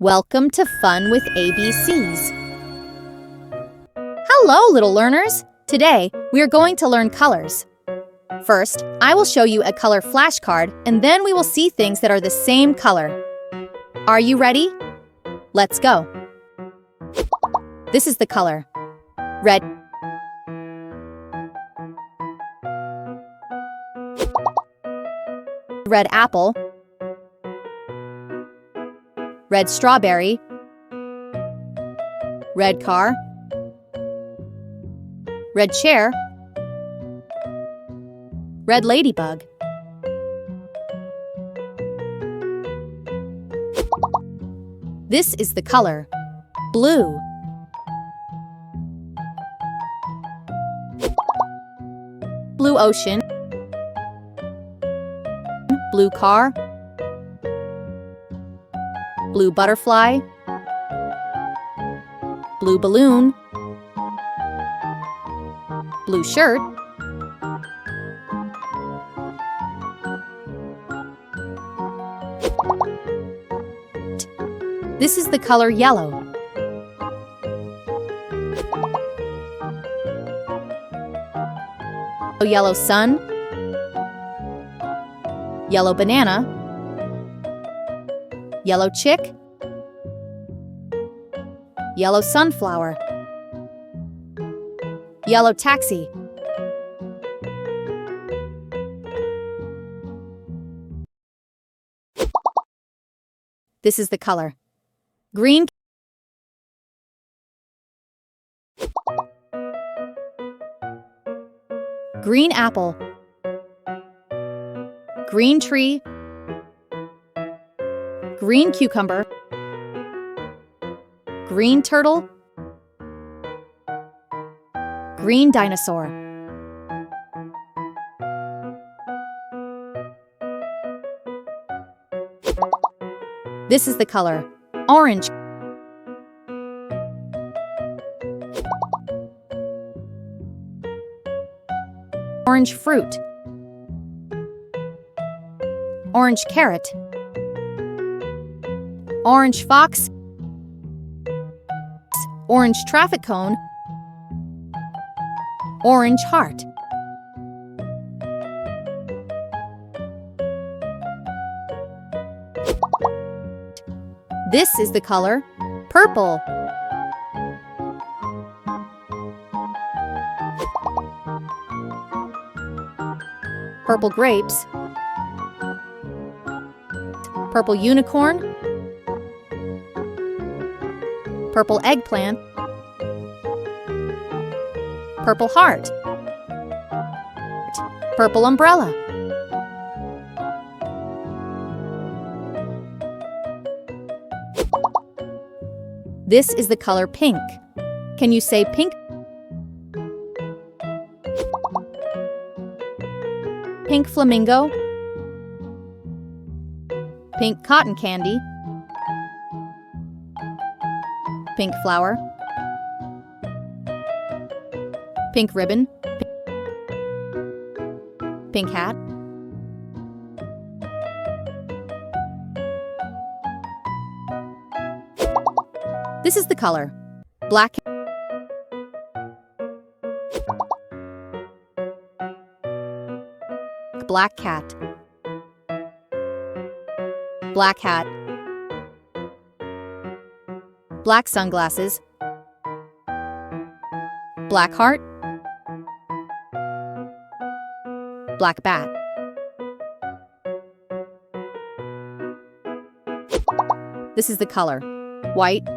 Welcome to Fun with ABCs. Hello, little learners! Today, we are going to learn colors. First, I will show you a color flashcard, and then we will see things that are the same color. Are you ready? Let's go. This is the color. Red. Red apple. Red strawberry. Red car. Red chair. Red ladybug. This is the color. Blue. Blue ocean. Blue car. Blue butterfly. Blue balloon. Blue shirt. This is the color yellow. Yellow sun. Yellow banana. Yellow chick. Yellow sunflower. Yellow taxi. This is the color. Green. Green apple. Green tree. Green cucumber. Green turtle. Green dinosaur. This is the color. Orange. Orange fruit. Orange carrot. Orange fox. Orange traffic cone. Orange heart. This is the color purple. Purple grapes. Purple unicorn. Purple eggplant. Purple heart. Purple umbrella. This is the color pink. Can you say pink? Pink flamingo. Pink cotton candy. Pink flower. Pink ribbon. Pink hat. This is the color. Black. Black cat. Black hat. Black sunglasses. Black heart. Black bat. This is the color. White.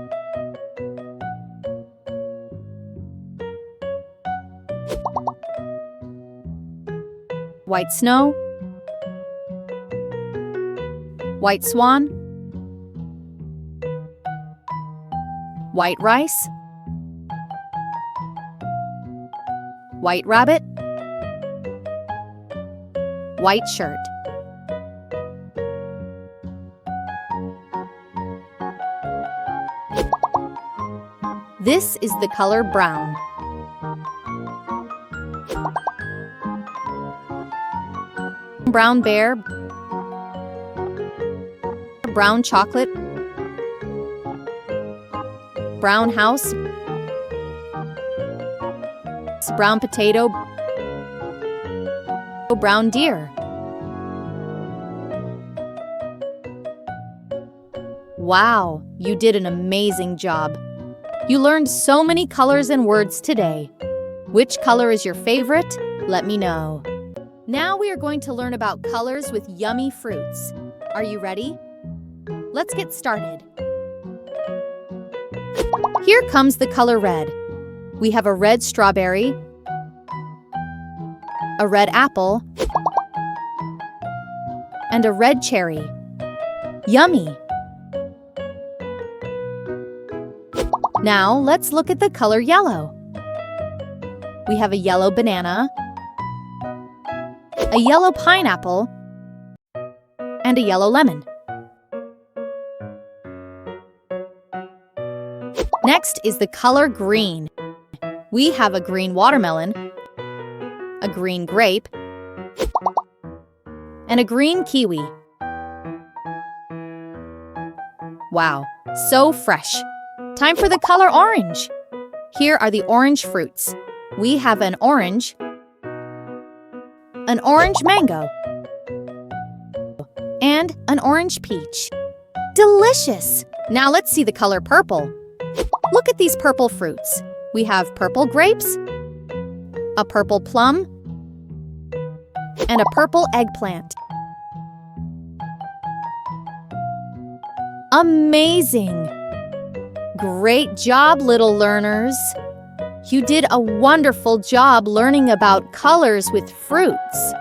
White snow. White swan. White rice. White rabbit. White shirt. This is the color brown. Brown bear. Brown chocolate. brown house, brown potato, brown deer. Wow, you did an amazing job. You learned so many colors and words today. Which color is your favorite? Let me know. Now we are going to learn about colors with yummy fruits. Are you ready? Let's get started. Here comes the color red. We have a red strawberry, a red apple, and a red cherry. Yummy! Now let's look at the color yellow. We have a yellow banana, a yellow pineapple, and a yellow lemon. Next is the color green. We have a green watermelon, a green grape, and a green kiwi. Wow, so fresh! Time for the color orange. Here are the orange fruits. We have an orange mango, and an orange peach. Delicious! Now let's see the color purple. Look at these purple fruits. We have purple grapes, a purple plum, and a purple eggplant. Amazing! Great job, little learners! You did a wonderful job learning about colors with fruits.